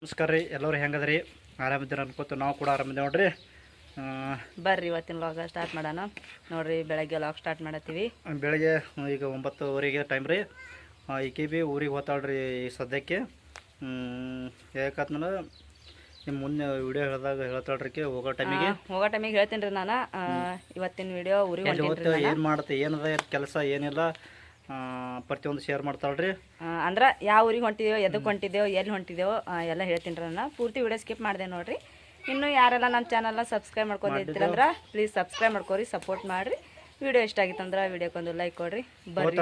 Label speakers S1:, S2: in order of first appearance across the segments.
S1: ನಮಸ್ಕಾರ ರೀ ಎಲ್ಲರೂ ಹೆಂಗದ್ರಿ ಆರಾಮಿದ್ದೀರ ಅನ್ಕೋತ ನಾವು ಕೂಡ ಆರಾಮಿದ್ದೀವಿ ನೋಡ್ರಿ
S2: ಬರ್ರಿ ಇವತ್ತಿನ ಲಾಗ್ ಸ್ಟಾರ್ಟ್ ಮಾಡೋಣ ನೋಡ್ರಿ ಬೆಳಗ್ಗೆ ಲಾಗ್ ಸ್ಟಾರ್ಟ್ ಮಾಡತ್ತೀವಿ
S1: ಬೆಳಗ್ಗೆ ಈಗ 9:30 ಟೈಮ್ ರೀ ಈಕೆ ಬಿ ಊರಿಗೆ ಹೋಗ್ತಾಳ್ರಿ ಈ ಸದ್ಯಕ್ಕೆ ಯಾಕಂದ್ರೆ ನಿಮ್ಮ ಮುಂದೆ ವಿಡಿಯೋ ಹೇಳಿದಾಗ ಹೇಳ್ತಾಳ್ರಿ ಹೋಗೋ ಟೈಮಿಗೆ
S2: ಹೇಳ್ತೀನಿ ರೀ ನಾನು ಇವತ್ತಿನ ವಿಡಿಯೋ ಊರಿಗೆ ಹೊಂಟೇನ್ರಿ
S1: ಏನು ಮಾಡುತ್ತೆ ಏನದ ಕೆಲಸ ಏನಿಲ್ಲ ಪ್ರತಿಯೊಂದು ಶೇರ್ ಮಾಡ್ತಾಳ್ರಿ
S2: ಅಂದ್ರೆ ಯಾವ ಊರಿಗೆ ಹೊಂಟಿದೇವೋ ಎದಕ್ಕೆ ಹೊಂಟಿದ್ದೇವೋ ಎಲ್ಲಿ ಹೊಂಟಿದ್ದೇವೋ ಎಲ್ಲ ಹೇಳ್ತೀನಿ ರೀ ನಾನು ಪೂರ್ತಿ ವಿಡಿಯೋ ಸ್ಕಿಪ್ ಮಾಡಿದೆ ನೋಡ್ರಿ ಇನ್ನು ಯಾರೆಲ್ಲ ನಮ್ಮ ಚಾನಲ್ನ ಸಬ್ಸ್ಕ್ರೈಬ್ ಮಾಡ್ಕೊಂಡಿರ್ತೀರಂದ್ರೆ ಪ್ಲೀಸ್ ಸಬ್ಸ್ಕ್ರೈಬ್ ಮಾಡ್ಕೊರಿ ಸಪೋರ್ಟ್ ಮಾಡಿರಿ ವಿಡಿಯೋ ಇಷ್ಟ ಆಗಿತ್ತಂದ್ರೆ ವಿಡಿಯೋಕ್ಕೊಂದು ಲೈಕ್ ಕೊಡ್ರಿ ಬರ್ರಿ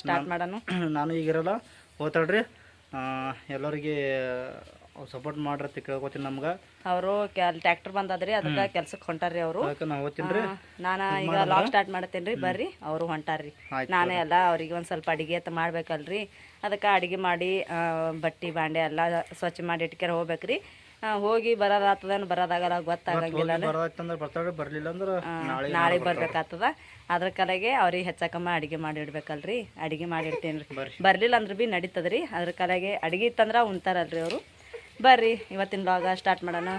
S2: ಸ್ಟಾರ್ಟ್ ಮಾಡೋಣ
S1: ನಾನು ಈಗಿರಲ್ಲ ಹೋಗ್ತಾಳ್ರಿ ಎಲ್ಲರಿಗೆ ಸಪೋರ್ಟ್ ಮಾಡ್ರತಿ ಕೇಳ್ಕೊತೀನಿ ನಮ್ಗೆ
S2: ಅವರು ಟ್ರ್ಯಾಕ್ಟರ್ ಬಂದದ್ರಿ ಅದಕ್ಕೆ ಕೆಲ್ಸಕ್ಕೆ ಹೊಂಟಾರ್ರಿ ಅವರು
S1: ನಾವು ಹೋಗ್ತೀನಿ
S2: ನಾನು ಈಗ ಲಾಗ್ ಸ್ಟಾರ್ಟ್ ಮಾಡ್ತೇನೆ ರೀ ಬರ್ರಿ ಅವರು ಹೊಂಟಾರ್ರಿ ನಾನೇ ಎಲ್ಲ ಅವ್ರಿಗೆ ಒಂದು ಸ್ವಲ್ಪ ಅಡಿಗೆ ಅಂತ ಮಾಡ್ಬೇಕಲ್ರಿ ಅದಕ್ಕೆ ಅಡಿಗೆ ಮಾಡಿ ಬಟ್ಟೆ ಬಾಂಡೆ ಎಲ್ಲ ಸ್ವಚ್ಛ ಮಾಡಿ ಇಟ್ಕೆರೆ ಹೋಗ್ಬೇಕ್ರಿ ಹೋಗಿ ಬರೋದಾಗ್ತದೇನು ಬರೋದಾಗಲ್ಲ ಗೊತ್ತಾಗಂಗಿಲ್ಲ ನಾಳೆ ಬರ್ಬೇಕಾಗ್ತದ ಅದ್ರ ಕಲೆಗೆ ಅವ್ರಿಗೆ ಹೆಚ್ಚಕಮ್ಮ ಅಡಿಗೆ ಮಾಡಿ ಇಡ್ಬೇಕಲ್ರಿ ಅಡಿಗೆ ಮಾಡಿ ಇಡ್ತೇನೆ ರೀ ಬರ್ಲಿಲ್ಲ ಅಂದ್ರೆ ಭೀ ನಡೀತದ್ರಿ ಅದ್ರ ಕಲೆಗೆ ಅಡಿಗೆ ಇತ್ತಂದ್ರೆ ಉಣ್ತಾರಲ್ರಿ ಅವರು ಬರ್ರಿ ಇವತ್ತಿನ ಲಾಗ ಸ್ಟಾರ್ಟ್ ಮಾಡೋಣ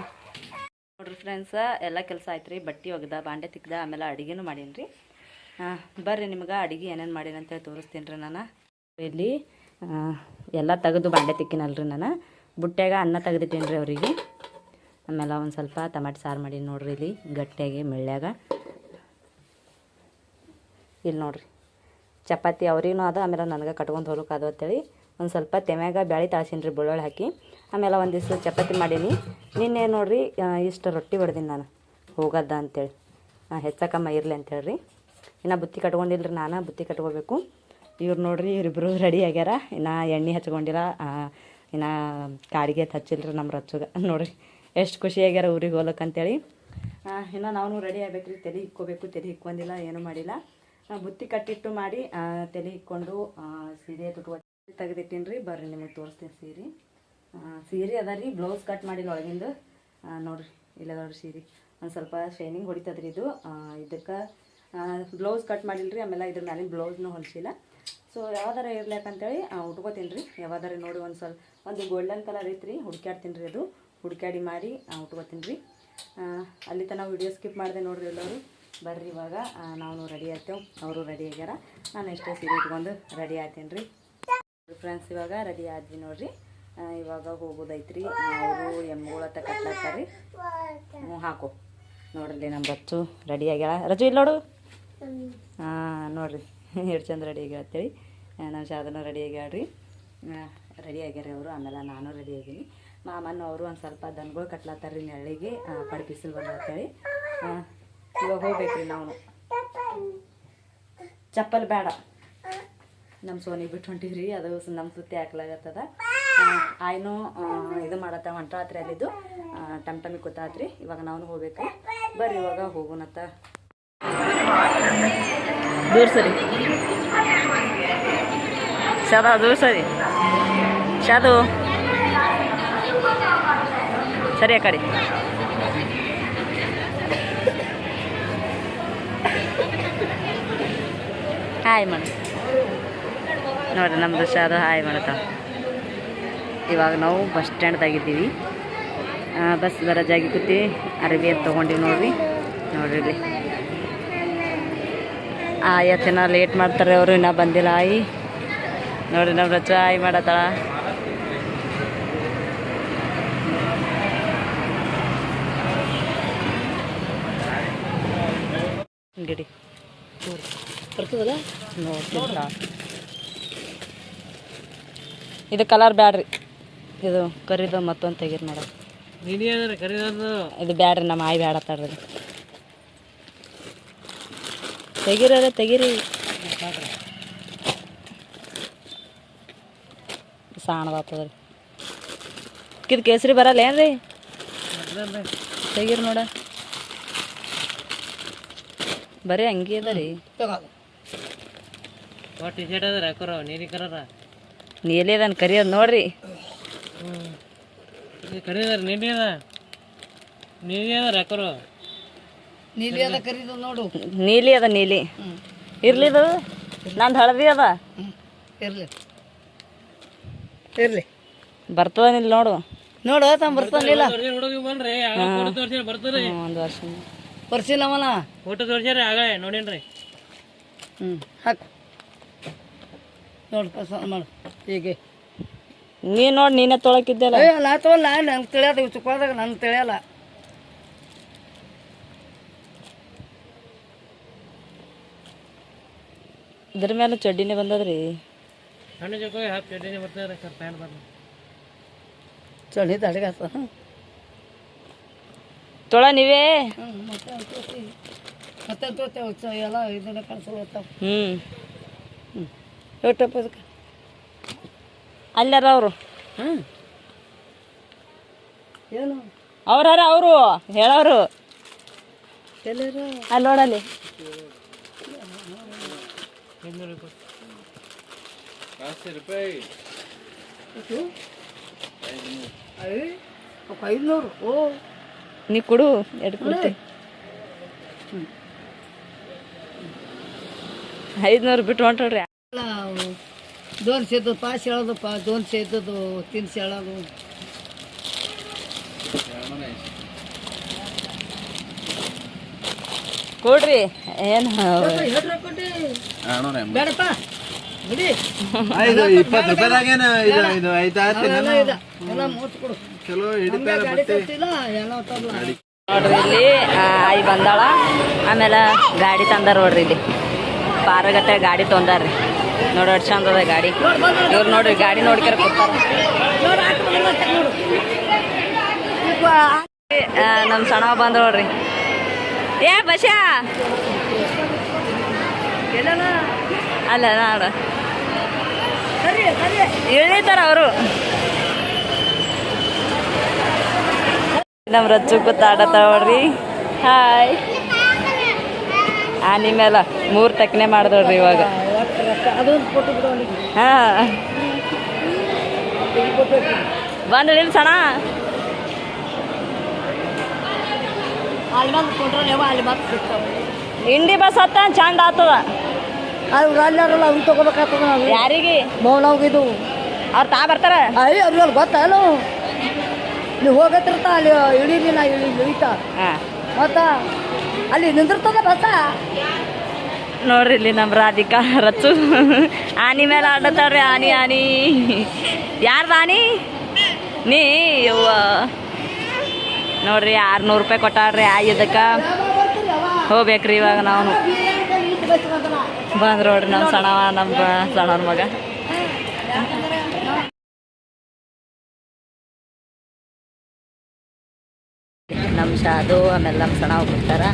S2: ನೋಡ್ರಿ ಫ್ರೆಂಡ್ಸ ಎಲ್ಲ ಕೆಲಸ ಆಯ್ತು ರೀ ಬಟ್ಟೆ ಒಗ್ದ ಬಾಂಡೆ ತಿಕ್ದ ಆಮೇಲೆ ಅಡುಗೆನೂ ಮಾಡೀನಿ ರೀ ಬರ್ರಿ ನಿಮ್ಗೆ ಅಡುಗೆ ಏನೇನು ಮಾಡೀನಿ ಅಂತೇಳಿ ತೋರಿಸ್ತೀನಿ ರೀ ನಾನು ಇಲ್ಲಿ ಎಲ್ಲ ತೆಗೆದು ಬಾಂಡೆ ತಿಕ್ಕಿನಲ್ರಿ ನಾನು ಬುಟ್ಟ್ಯಾಗ ಅನ್ನ ತೆಗೆದಿಟ್ಟೀನಿ ರೀ ಅವರಿಗೆ ಆಮೇಲೆ ಒಂದು ಸ್ವಲ್ಪ ಟಮಾಟೆ ಸಾರು ಮಾಡೀನಿ ನೋಡ್ರಿ ಇಲ್ಲಿ ಗಟ್ಟಿಯಾಗಿ ಮೆಳ್ಳ್ಯಾಗ ಇಲ್ಲಿ ನೋಡ್ರಿ ಚಪಾತಿ ಅವ್ರಿಗೂ ಅದು ಆಮೇಲೆ ನನಗೆ ಕಟ್ಕೊಂಡು ಹೋಗ್ಲಿಕ್ಕೆ ಅದು ಅಂತೇಳಿ ಒಂದು ಸ್ವಲ್ಪ ತೆಮ್ಯಾಗ ಬ್ಯಾಳೆ ತಾಳ್ಸೀನಿ ರೀ ಬೆಳ್ಳುಳ್ಳಿ ಹಾಕಿ ಆಮೇಲೆ ಒಂದಿಷ್ಟು ಚಪಾತಿ ಮಾಡೀನಿ ನಿನ್ನೆ ನೋಡಿರಿ ಇಷ್ಟು ರೊಟ್ಟಿ ಹೊಡೆದೀನಿ ನಾನು ಹೋಗದ್ದ ಅಂತೇಳಿ ಹೆಚ್ಚಕಮ್ಮ ಇರಲಿ ಅಂತೇಳ್ರಿ ಇನ್ನು ಬುತ್ತಿ ಕಟ್ಕೊಂಡಿಲ್ಲ ರೀ ನಾನು ಬುತ್ತಿ ಕಟ್ಕೋಬೇಕು ಇವ್ರು ನೋಡಿರಿ ಇವರಿಬ್ಬರು ರೆಡಿ ಆಗ್ಯಾರ ಇನ್ನು ಎಣ್ಣೆ ಹಚ್ಕೊಂಡಿಲ್ಲ ಇನ್ನು ಕಾಡಿಗೆ ಹಚ್ಚಿಲ್ರಿ ನಮ್ಮ ರಚ್ಚುಗ ನೋಡಿರಿ ಎಷ್ಟು ಖುಷಿ ಆಗ್ಯಾರ ಊರಿಗೆ ಹೋಗ್ಲಕ್ಕೆ ಅಂತೇಳಿ ಇನ್ನು ನಾವು ರೆಡಿ ಆಗ್ಬೇಕು ರೀ ತಲೆ ಇಕ್ಕೋಬೇಕು ತಲೆ ಇಕ್ಕೊಂಡಿಲ್ಲ ಏನೂ ಮಾಡಿಲ್ಲ ಬುತ್ತಿ ಕಟ್ಟಿಟ್ಟು ಮಾಡಿ ತಲೆ ಇಕ್ಕೊಂಡು ಸೀರೆ ತುಟ್ಕೊ ತೆಗೆದಿಟ್ಟೀನಿ ರೀ ಬರ್ರಿ ನಿಮಗೆ ತೋರಿಸ್ತೀನಿ ಸೀರೆ ಅದ ರೀ ಬ್ಲೌಸ್ ಕಟ್ ಮಾಡಿಲ್ಲ ಒಳಗಿಂದು ನೋಡಿರಿ ಇಲ್ಲ ನೋಡ್ರಿ ಸೀರೆ ಒಂದು ಸ್ವಲ್ಪ ಶೈನಿಂಗ್ ಹೊಡಿತದ್ರಿ ಇದು ಇದಕ್ಕೆ ಬ್ಲೌಸ್ ಕಟ್ ಮಾಡಿಲ್ಲ ರೀ ಆಮೇಲೆ ಇದ್ರ ಮ್ಯಾಲಿನ ಬ್ಲೌಸ್ನೂ ಹೊಲಿಸಿಲ್ಲ ಸೊ ಯಾವ್ದಾರ ಇರ್ಲಿಕ್ಕಂತೇಳಿ ಉಟ್ಕೋತೀನಿ ರೀ ಯಾವ್ದಾರ ನೋಡಿ ಒಂದು ಗೋಲ್ಡನ್ ಕಲರ್ ಐತ್ರಿ ಹುಡ್ಕ್ಯಾಡ್ತೀನಿ ರೀ ಅದು ಹುಡ್ಕ್ಯಾಡಿ ಮಾಡಿ ಉಟ್ಕೋತೀನಿ ರೀ ಅಲ್ಲಿ ತನಕ ವಿಡಿಯೋ ಸ್ಕಿಪ್ ಮಾಡಿದೆ ನೋಡಿರಿ ಎಲ್ಲರೂ ಬರ್ರಿ ಇವಾಗ ನಾವು ರೆಡಿ ಆಗ್ತೇವೆ ಅವರು ರೆಡಿ ಆಗ್ಯಾರ ನಾನು ಎಷ್ಟೇ ಸೀರೆ ಇಟ್ಕೊಂಡು ರೆಡಿ ಆಗ್ತೀನಿ ರೀ ಫ್ರೆಂಡ್ಸ್ ಇವಾಗ ರೆಡಿ ಆದ್ವಿ ನೋಡ್ರಿ ಇವಾಗ ಹೋಗೋದೈತ್ರಿ ಅವರು ಎಮ್ಮೆಗಳತ್ತ ಕಟ್ಲಾಕ್ತಾರ್ರಿ ಹಾಕೋ ನೋಡ್ರಿ ನಮ್ಮ ರಚ್ಚು ರೆಡಿ ಆಗ್ಯಾಳ ರಜು ಇಲ್ಲಿ ನೋಡು ನೋಡ್ರಿ ಎಷ್ಟು ಚಂದ ರೆಡಿ ಆಗ್ಯಾಳ ಅಂತೇಳಿ ನಮ್ಮ ಶಾದನೂ ರೆಡಿ ಆಗ್ಯಾಳ್ರಿ ರೆಡಿ ಆಗ್ಯಾರ ಅವರು ಆಮೇಲೆ ನಾನು ರೆಡಿ ಆಗೀನಿ ಮಾಮನ್ನು ಅವರು ಒಂದು ಸ್ವಲ್ಪ ದನಗಳು ಕಟ್ಲಾತ್ತಾರ್ರಿ ನೆರಳಿಗೆ ಪಡಿ ಬಿಸಿಲು ಬಂದತ್ತೇಳಿ ಇವಾಗ ಹೋಗ್ಬೇಕ್ರಿ ನಾವು ಚಪ್ಪಲ್ ಬೇಡ ನಮ್ಮ ಸೋನಿ ಬಿಟ್ಟು ಹೊಂಟಿವ್ರಿ ಅದು ನಮ್ಮ ಸುತ್ತಿ ಹಾಕ್ಲಾಗತ್ತದ ಆಯ್ನು ಇದು ಮಾಡತ್ತ ಹೊಂಟಾತ್ರಿ ಅಲ್ಲಿದ್ದು ಟಮ್ಟಮಿ ಕೂತಾತ್ರಿ ಇವಾಗ ನಾವು ಹೋಗ್ಬೇಕು ಬರ್ರಿ ಇವಾಗ ಹೋಗೋಣತ್ತ ದೂರ ಸರಿ ಶಾದಾ ದೂರ ಸರಿ ಶಾದು ಸರಿ ಆ ಕಡೆ ಹಾಯ್ ಮಾಡಿ ನೋಡ್ರಿ ನಮ್ಮದು ಶಾದು ಹಾಯ್ ಮಾಡತ್ತ ಇವಾಗ ನಾವು ಬಸ್ ಸ್ಟ್ಯಾಂಡ್ದಾಗಿದ್ದೀವಿ ಬಸ್ ಬರೋ ಜಾಗಿ ಕೂತಿ ಅರಬಿ ಅಂತ ತೊಗೊಂಡಿವಿ ನೋಡ್ರಿ ಇಲ್ಲಿ ಆಯತ್ತಿನ ಲೇಟ್ ಮಾಡ್ತಾರೆ ಅವರು ಇನ್ನೂ ಬಂದಿಲ್ಲ ಆಯಿ ನೋಡ್ರಿ ನಮ್ಮ ರಚ್ಚ ಆಯಿ ಮಾಡತ್ತಾಳ ಗಿಡಿ ಬರ್ತದಲ್ಲ ನೋಡ್ತಿಲ್ಲ ಇದು ಕಲರ್ ಬ್ಯಾಡ್ರಿ ಇದು ಕರಿದು ಮತ್ತೊಂದು ತೆಗೀರಿ ನೋಡ ಇದು ಬ್ಯಾಡ್ರಿ ನಮ್ಮ ಆಯಿ ಬ್ಯಾಡತ್ತಾಡ್ರಿ ತೆಗೀರಿ ಸಾಣದಾಗ್ತದ್ರಿ ಇದು ಕೇಸರಿ ಬರಲ್ಲ ಏನ್ರಿ ತೆಗೀರಿ ನೋಡ ಬರೀ ಹಂಗೆ ಅದ ರೀ ನೀಲಿ ಅದನ್ ಕರಿಯೋದು ನೋಡ್ರಿ ನೀಲಿ ಅದ ನೀಲಿ ಇರ್ಲಿದು ನಂದು ಹಳದಿ ಅದ
S3: ಇರ್ಲಿ
S2: ಬರ್ತದ ನಿಲ್ ನೋಡು
S3: ನೋಡು ತಮ್ಮ ಬರ್ತಾನಿಲ್ಲ
S2: ಒಂದು ವರ್ಷ
S3: ಬರ್ಸಿಲ್ಲವನ
S4: ಫೋಟೋ ತೋರ್ಸ್ಯಾರ ಆಗ ನೋಡೇನ್ರಿ
S3: ಹಾಕು ನೋಡು ಪಸಂದ್ ಮಾಡು ಹೀಗೆ
S2: ನೀ ನೋಡಿ ನೀನೇ ತೊಳಕಿದ್ದಲ್ಲ
S3: ನಾ ತೊಗೊಲ್ಲ ನಂಗೆ ತಿಳಿಯೋದು ಚುಕ್ಕೋದಾಗ ನಂಗೆ ತಿಳಿಯಲ್ಲ
S2: ಇದ್ರ ಮೇಲೆ ಚಡ್ಡಿನೇ ಬಂದದ್ರಿ
S4: ಸಣ್ಣ ಜೊತೆ ಹಾಫ್ ಚಡ್ಡಿನೇ ಬರ್ತಾರೆ ಸರ್ ಪ್ಯಾಂಟ್ ಬರ್ಲಿ
S3: ಚಳಿ ತಡೆಗಾತ
S2: ತೊಳ ನೀವೇ
S3: ಮತ್ತೆ ತೋರ್ತೇವೆ ಎಲ್ಲ ಇದನ್ನ ಕಳ್ಸೋತಾವ
S2: ಹ್ಞೂ
S3: ಎಷ್ಟಪ್ಪ ಅದಕ್ಕೆ
S2: ಅಲ್ಲಾರ ಅವರು
S3: ಏನು
S2: ಅವ್ರಾರ ಅವರು ಹೇಳೋರು
S3: ಎಲ್ಲಾರ
S2: ಅಲ್ಲಿ ನೋಡಲ್ಲಿ
S3: 500 ಓ
S2: ನೀ ಕೊಡು ಎರಡು ಕೊಡ್ತೀನಿ 500 ಬಿಟ್ಟು ಹೊಂಟ್ರಿ
S3: 200 ಇದ್ದದ್ದು ಪಾಸ್ ಹೇಳೋದಪ್ಪ 200 ಇದ್ದದ್ದು 300 ಹೇಳೋದು
S2: ಕೊಡ್ರಿ ಏನು
S3: ಬೇಡಪ್ಪ ಬಿಡಿ
S5: 20 ರೂಪಾಯಿದಾಗೇನ ಇದು
S3: ಎಲ್ಲ 30 ಕೊಡು
S5: ಚಲೋ
S3: ಗಾಡಿ ತರ್ತಿಲ್ಲ ಎಲ್ಲ ತರಲ್ಲ
S2: ನೋಡ್ರಿ ಇಲ್ಲಿ ಆಯಿ ಬಂದಾಳ ಆಮೇಲೆ ಗಾಡಿ ತಂದಾರ ನೋಡ್ರಿ ಇಲ್ಲಿ ಪಾರಗಟ್ಟೆ ಗಾಡಿ ತೊಂದಾರ್ರಿ ನೋಡಿ ಎಷ್ಟು ಚಂದ ಅದ ಗಾಡಿ ಇವ್ರು ನೋಡ್ರಿ ಗಾಡಿ ನೋಡ್ಕ್ಯಾರ ಕೊಡ್ತಾರ ನಮ್ಮ ಸಣ್ಣ ಬಂದ ನೋಡ್ರಿ ಏ ಬಸ್ಯಾ ಅಲ್ಲ ನಾಡ ಇಳಿತಾರ ಅವರು ನಮ್ಮ ರಚ್ಚು ಕೂತಾಡತ್ತಾವ ನೋಡ್ರಿ ಹಾಯ್ ಆನಿ ಮೇಲೆ 3 ತಕ್ಕನೆ ಮಾಡ್ದೋಡ್ರಿ ಇವಾಗ
S3: ಅದೊಂದು ಫೋಟೋ ಬಿಡು ಅವನಿಗೆ
S2: ಹಾಂ ಬಂದ್ರಿ ಇಲ್ಲಿ ಸಣ್ಣ
S3: ಅಲ್ಲಿ ಬಂದು ಕೊಟ್ರೆ ನೀವು ಅಲ್ಲಿ ಮತ್ತೆ ಸಿಗ್ತಾವೆ
S2: ಇಂಡಿ ಬಸ್ ಹತ್ತ ಚಂದ ಆತದ
S3: ಅವ್ರು ಅಲ್ಲಾರಲ್ಲ ಅವ್ನು ತೊಗೋಬೇಕಾಗ್ತದ ನಾವು
S2: ಯಾರಿಗೆ
S3: ಮೌನವ್ಗಿದು
S2: ಅವ್ರು ತಾ ಬರ್ತಾರ
S3: ಅಯ್ಯ ಅವ್ರಲ್ಲಿ ಗೊತ್ತಲ್ಲ ನೀವು ಹೋಗತ್ತಿರ್ತ ಅಲ್ಲಿ ಇಳೀರಿ ನಾ ಇಳಿತಾ
S2: ಹಾಂ
S3: ಮತ್ತ ಅಲ್ಲಿ ನಿಂದಿರ್ತದ ಬಸ್ಸ
S2: ನೋಡ್ರಿ ಇಲ್ಲಿ ನಮ್ಮ ರಾಧಿಕಾ ರಚ್ಚು ಆನಿ ಮೇಲೆ ಆಡತ್ತಾಳ್ರಿ ಆನಿ ಆನಿ ಯಾರ್ದು ಆನಿ ನೀ ಯವ್ವ ನೋಡ್ರಿ 600 ರೂಪಾಯಿ ಕೊಟ್ಟಾಳ್ರಿ ಇದಕ್ಕೆ ಹೋಗ್ಬೇಕ್ರಿ ಇವಾಗ ನಾವು ಬಂದ್ರು ನೋಡ್ರಿ ನಮ್ಮ ಸಣ್ಣವ್ರ ಮಗ ನಮ್ಮ ಶಾದು ಆಮೇಲೆ ನಮ್ಮ ಸಣ್ಣ ಕೂತಾರ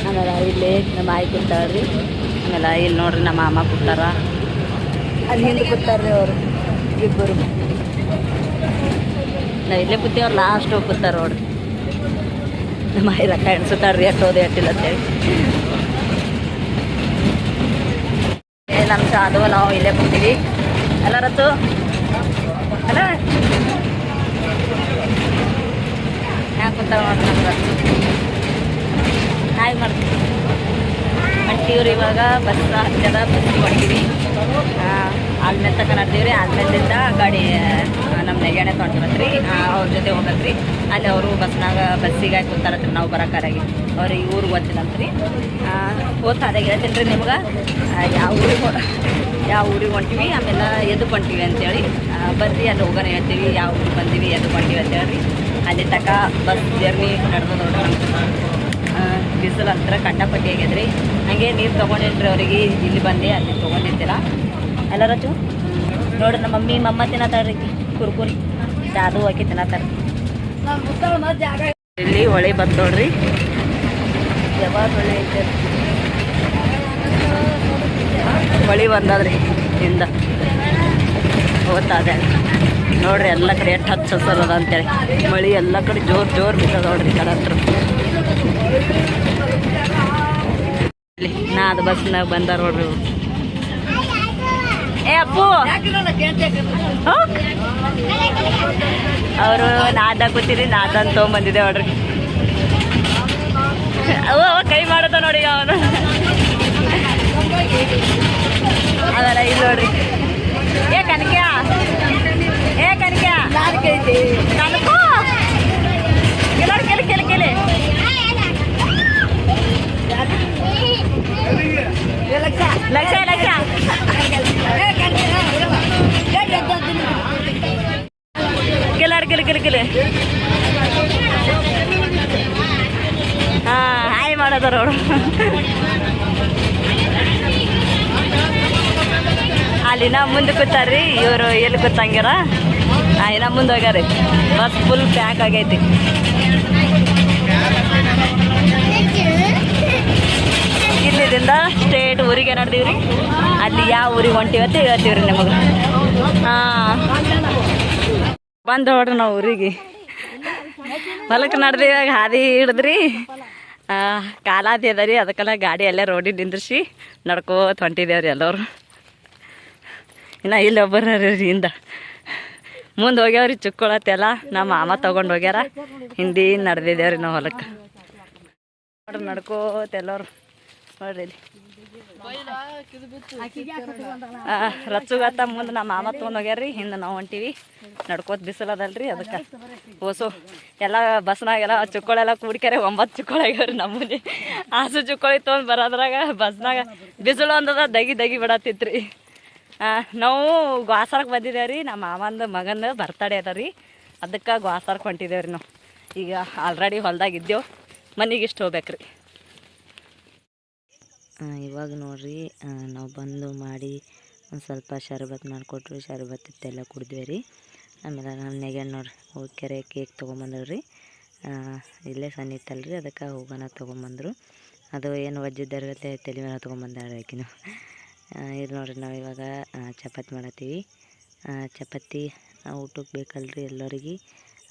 S2: ಆಮೇಲೆ ಇಲ್ಲಿ ನಮ್ಮ ಆಯಿ ಕೂತಾಳ್ರಿ ಆಮೇಲೆ ಇಲ್ಲಿ ನೋಡ್ರಿ ನಮ್ಮ ಮಾಮ ಕೂತಾರ ಅಲ್ಲಿ ಹಿಂದೆ ಕೂತಾರ್ರಿ ಅವರು ಇಬ್ಬರು ನಾವು ಇಲ್ಲೇ ಕೂತೀವ್ರು ಲಾಸ್ಟ್ ಹೋಗಿ ಕೂತಾರ ನೋಡ್ರಿ ನಮ್ಮ ಆಯಿ ರೊಕ್ಕ ಎಣ್ಸುತ್ತಾಳ್ರಿ ಎಟ್ಟೋದು ಎಟ್ಟಿಲ್ಲ ಅಂತೇಳಿ ನಮ್ಮ ಶಾದು ನಾವು ಇಲ್ಲೇ ಕೂತೀವಿ ಎಲ್ಲರತ್ತು ಅಲ್ಲ ಯಾಕೆ ಕೂತಾವ ನೋಡ್ರಿ ನಮ್ಮ ರತ್ತು ಹಾಯ್ ಮಾಡ್ತೀವಿ ಹೊಂಟೀವ್ರಿ ಇವಾಗ ಬಸ್ ಹತ್ತದ ಬಸ್ಸಿಗೆ ಹೊಂಟೀವಿ ಆದ್ಮೇಲೆ ತನಕ ನಡ್ತೀವ್ರಿ ಆದ್ಮೇಲಿಂದ ಗಾಡಿ ನಮ್ಮ ನೆಗೆಣೆ ತೊಗೊಂಡಿರತ್ರಿ ಅವ್ರ ಜೊತೆ ಹೋಗತ್ರಿ ಅಲ್ಲಿ ಅವರು ಬಸ್ಸಿಗೆ ಕೂತಾರತ್ರಿ ನಾವು ಬರೋಕ್ಕಾರಾಗಿ ಅವ್ರಿಗೆ ಊರಿಗೆ ಗೊತ್ತಿಲ್ಲಂತ್ರಿ ಅದಾಗ ಹೇಳ್ತೀನಿ ರೀ ನಿಮ್ಗೆ ಯಾವ ಊರಿಗೆ ಹೊಂಟೀವಿ ಆಮೇಲೆ ಎದಕ್ಕೆ ಹೊಂಟೀವಿ ಅಂತೇಳಿ ಬರ್ರಿ ಅಲ್ಲಿ ಹೋಗೋಣ ಹೇಳ್ತೀವಿ ಯಾವ ಊರಿಗೆ ಬಂದೀವಿ ಎದಕ್ಕೆ ಹೊಂಟೀವಿ ಅಂತೇಳಿ ಅಲ್ಲಿ ತನಕ ಬಸ್ ಜರ್ನಿ ನಡೆದು ನೋಡ್ರಿ ಬಿಸಿಲು ಅಂತರ ಕಂಡಪಟ್ಟಿ ಆಗ್ಯದ್ರಿ ಹಾಗೆ ನೀರು ತೊಗೊಂಡಿನ್ರಿ ಅವ್ರಿಗೆ ಇಲ್ಲಿ ಬಂದೆ ಅಲ್ಲಿ ತೊಗೊಂಡಿರ್ತೀರ ಎಲ್ಲ ರಚು ನೋಡ್ರಿ ನಮ್ಮ ಮಮ್ಮ ತಿನ್ನತ್ತಾಳ್ರಿ ಕುರ್ಕುರಿ ಅದು ಹಾಕಿ ತಿನ್ನತ್ತಾರ ಇಲ್ಲಿ ಹೊಳೆ ಬಂದು ನೋಡ್ರಿ ಯಾವಾಗ ಹೊಳೆ ಐತೆ ಹೊಳೆ ಬಂದದ್ರಿ ಇಂದ ಹೋಗ್ತಾದೆ ನೋಡ್ರಿ ಎಲ್ಲ ಕಡೆ ಎಷ್ಟು ಹಚ್ಚ ಹಸರದ ಅಂತೇಳಿ ಮಳೆ ಎಲ್ಲ ಕಡೆ ಜೋರು ಬಿದ್ದದ ನೋಡ್ರಿ ಕಡೆ ಹತ್ರ ನಾ ಅದು ಬಸ್ನಾಗ ಬಂದಾರ ನೋಡ್ರಿ ಏ ಅಪ್ಪು ಅವರು ನಾದ ಕೂತೀರಿ ನಾದನ್ ತೊಗೊಂಬಂದಿದೆ ನೋಡ್ರಿ ಅವ ಕೈ ಮಾಡತ್ತ ನೋಡಿ ಅವನು ಅವೆಲ್ಲ ಇಲ್ಲಿ ನೋಡ್ರಿ ಏ ಕನಕ್ಯಾ ಕನಕೋ ಲಕ್ಷ ಲಕ್ಷ ಗಿಲ ಹಾಂ ಹಾಯ್ ಮಾಡೋದಾರ ಅವರು ಅಲ್ಲಿನ ಮುಂದೆ ಕೂತಾರ್ರಿ ಇವರು ಎಲ್ಲಿ ಕೂತಂಗ್ಯಾರ ಇನ್ನ ಮುಂದೆ ಹೋಗ್ಯಾರಿ ಬಸ್ ಫುಲ್ ಪ್ಯಾಕ್ ಆಗೈತಿ ಇಲ್ಲಿದಿಂದ ಸ್ಟೇಟ್ ಊರಿಗೆ ನಡೆದೀವ್ರಿ ಅಲ್ಲಿ ಯಾವ ಊರಿಗೆ ಹೊಂಟಿವತ್ತ ಹೇಳ್ತೀವ್ರಿ ನಿಮಗೆ ಹಾಂ ಬಂದು ನೋಡ್ರಿ ನಾವು ಊರಿಗೆ ಹೊಲಕ್ಕೆ ನಡೆದಿವಾಗ ಹಾದಿ ಹಿಡಿದ್ರಿ ಕಾಲಾದಿ ಅದ ರೀ ಅದಕ್ಕೆಲ್ಲ ಗಾಡಿ ಅಲ್ಲೇ ರೋಡಿಗೆ ನಿಂದ್ರಿಸಿ ನಡ್ಕೋತ ಹೊಂಟಿದ್ದೇವ್ರಿ ಎಲ್ಲರು ಇನ್ನು ಇಲ್ಲಿ ಒಬ್ಬರ ರೀ ಹಿಂದ ಮುಂದೆ ಹೋಗ್ಯಾವ್ರಿ ಚುಕ್ಕೊಳತ್ತೆಲ್ಲ ನಮ್ಮ ಮಾಮ ತೊಗೊಂಡು ಹೋಗ್ಯಾರ ಹಿಂದಿ ನಡೆದಿದ್ದೇವ್ರಿ ನಾವು ಹೊಲಕ್ಕೆ ನೋಡ್ರಿ ನಡ್ಕೋತ ಎಲ್ಲರು ನೋಡ್ರಿ ಇಲ್ಲಿ ರಚ್ಚುಗತ್ತ ಮುಂದೆ ನಮ್ಮ ಮಾಮ ತೊಗೊಂಡು ಹೋಗ್ಯಾರ್ರಿ ಹಿಂದೆ ನಾವು ಹೊಂಟೀವಿ ನಡ್ಕೋತ ಬಿಸಿಲದಲ್ರಿ ಅದಕ್ಕೆ ಓಸು ಎಲ್ಲ ಬಸ್ನಾಗೆಲ್ಲ ಚುಕ್ಕೊಳೆಲ್ಲ ಕೂಡ್ಕ್ಯಾರೆ 9 ಚುಕ್ಕೊಳಾಗ್ಯಾವ್ರಿ ನಮ್ಮನೆ ಆಸು ಚುಕ್ಕೊಳಿ ತೊಗೊಂಡು ಬರೋದ್ರಾಗ ಬಸ್ನಾಗ ಬಿಸಿಲು ಅಂದದ ದಗಿ ಬಿಡತ್ತಿತ್ರಿ ನಾವು ಗ್ವಾಸಾರಕ್ಕೆ ಬಂದಿದ್ದೇವೆ ನಮ್ಮ ಮಾಮಂದು ಮಗನ ಬರ್ತಡೇ ಅದ ರೀ ಅದಕ್ಕೆ ಗ್ವಾಸಾರಕ್ಕೆ ಹೊಂಟಿದ್ದೇವ್ರಿ ನಾವು ಈಗ ಆಲ್ರೆಡಿ ಹೊಲ್ದಾಗ ಇದ್ದೇವೆ ಮನೆಗೆ ಇಷ್ಟು ಹೋಗ್ಬೇಕ್ರಿ ಇವಾಗ ನೋಡ್ರಿ ನಾವು ಬಂದು ಮಾಡಿ ಒಂದು ಸ್ವಲ್ಪ ಶರಬತ್ ಮಾಡಿಕೊಟ್ರು ಶರಬತ್ ಇತ್ತೆಲ್ಲ ಕುಡಿದ್ವಿ ರೀ ಆಮೇಲೆ ನಮ್ಮ ನೆಗೆನ್ ನೋಡ್ರಿ ಹೋಗಿ ಕೆರೆ ಕೇಕ್ ತೊಗೊಂಬಂದ್ರಿ ಇಲ್ಲೇ ಸಣ್ಣ ಇತ್ತಲ್ರಿ ಅದಕ್ಕೆ ಹೋಗೋಣ ತೊಗೊಂಬಂದರು ಅದು ಏನು ವಜ್ಜಿದ್ದಾರತ್ತೆ ತಲೆ ಮೇಲೆ ತೊಗೊಂಬಂದಾರ ಆಕಿನ ಇದು ನೋಡ್ರಿ ನಾವು ಇವಾಗ ಚಪಾತಿ ಮಾಡತ್ತೀವಿ ಚಪಾತಿ ಊಟಕ್ಕೆ ಬೇಕಲ್ರಿ ಎಲ್ಲರಿಗೆ